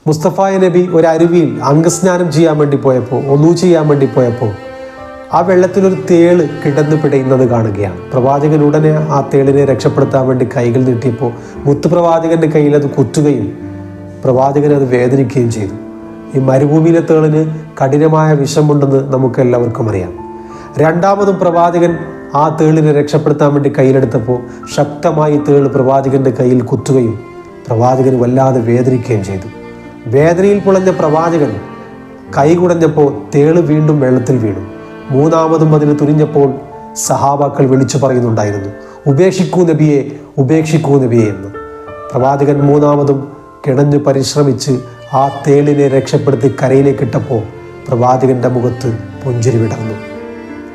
മുസ്തഫായ നബി ഒരു അരുവിയിൽ അംഗസ്നാനം ചെയ്യാൻ വേണ്ടി പോയപ്പോൾ, ഒന്നു ചെയ്യാൻ വേണ്ടി പോയപ്പോൾ ആ വെള്ളത്തിലൊരു തേള് കിടന്നു പിടയുന്നത് കാണുകയാണ്. പ്രവാചകൻ ഉടനെ ആ തേളിനെ രക്ഷപ്പെടുത്താൻ വേണ്ടി കൈകൾ നീട്ടിയപ്പോൾ മുത്തുപ്രവാചകൻ്റെ കയ്യിൽ അത് കുത്തുകയും പ്രവാചകൻ അത് വേദനിക്കുകയും ചെയ്തു. ഈ മരുഭൂമിയിലെ തേളിന് കഠിനമായ വിഷമുണ്ടെന്ന് നമുക്ക് എല്ലാവർക്കും അറിയാം. രണ്ടാമതും പ്രവാചകൻ ആ തേളിനെ രക്ഷപ്പെടുത്താൻ വേണ്ടി കയ്യിലെടുത്തപ്പോൾ ശക്തമായി തേള് പ്രവാചകൻ്റെ കയ്യിൽ കുത്തുകയും പ്രവാചകൻ വല്ലാതെ വേദനിക്കുകയും ചെയ്തു. വേദനയിൽ പുളഞ്ഞ പ്രവാചകൻ കൈ കുടഞ്ഞപ്പോൾ തേള് വീണ്ടും വെള്ളത്തിൽ വീണു. മൂന്നാമതും അതിന് തുനിഞ്ഞപ്പോൾ സഹാബാക്കൾ വിളിച്ചു പറയുന്നുണ്ടായിരുന്നു, ഉപേക്ഷിക്കൂ നബിയെ, ഉപേക്ഷിക്കൂ നബിയെ എന്ന്. പ്രവാചകൻ മൂന്നാമതും കിണഞ്ഞു പരിശ്രമിച്ച് ആ തേളിനെ രക്ഷപ്പെടുത്തി കരയിലേക്കിട്ടപ്പോൾ പ്രവാചകൻ്റെ മുഖത്ത് പുഞ്ചിരി വിടർന്നു.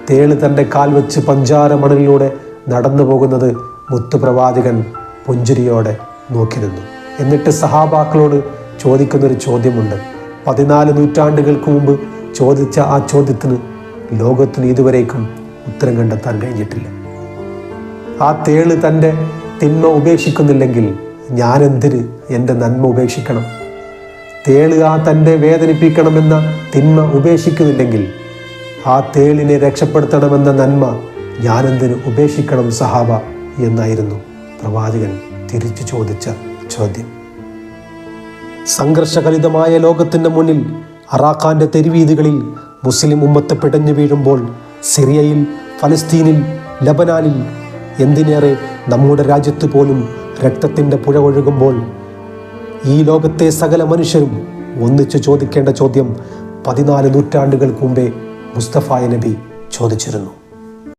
തേള് തൻ്റെ കാൽ വെച്ച് പഞ്ചാര മണലിലൂടെ നടന്നു പോകുന്നത് മുത്തുപ്രവാചകൻ പുഞ്ചിരിയോടെ നോക്കി നിന്നു. എന്നിട്ട് സഹാബാക്കളോട് ചോദിക്കുന്നൊരു ചോദ്യമുണ്ട്. 14 നൂറ്റാണ്ടുകൾക്ക് മുമ്പ് ചോദിച്ച ആ ചോദ്യത്തിന് ലോകത്തിന് ഇതുവരേക്കും ഉത്തരം കണ്ടെത്താൻ കഴിഞ്ഞിട്ടില്ല. ആ തേള് തൻ്റെ തിന്മ ഉപേക്ഷിക്കുന്നില്ലെങ്കിൽ ഞാനെന്തിന് എൻ്റെ നന്മ ഉപേക്ഷിക്കണം? തേള് ആ തൻ്റെ വേദനിപ്പിക്കണമെന്ന തിന്മ ഉപേക്ഷിക്കുന്നില്ലെങ്കിൽ ആ തേളിനെ രക്ഷപ്പെടുത്തണമെന്ന നന്മ ഞാനെന്തിന് ഉപേക്ഷിക്കണം സഹാബ എന്നായിരുന്നു പ്രവാചകൻ തിരിച്ചു ചോദിച്ച ചോദ്യം. സംഘർഷകലിതമായ ലോകത്തിൻ്റെ മുന്നിൽ അറാഖാൻ്റെ തെരുവീതികളിൽ മുസ്ലിം ഉമ്മത്ത് പിടഞ്ഞു വീഴുമ്പോൾ, സിറിയയിൽ, ഫലസ്തീനിൽ, ലബനാനിൽ, എന്തിനേറെ നമ്മുടെ രാജ്യത്ത് പോലും രക്തത്തിൻ്റെ പുഴ ഒഴുകുമ്പോൾ ഈ ലോകത്തെ സകല മനുഷ്യരും ഒന്നിച്ചു ചോദിക്കേണ്ട ചോദ്യം 14 നൂറ്റാണ്ടുകൾക്ക് മുമ്പേ മുസ്തഫായ നബി ചോദിച്ചിരുന്നു.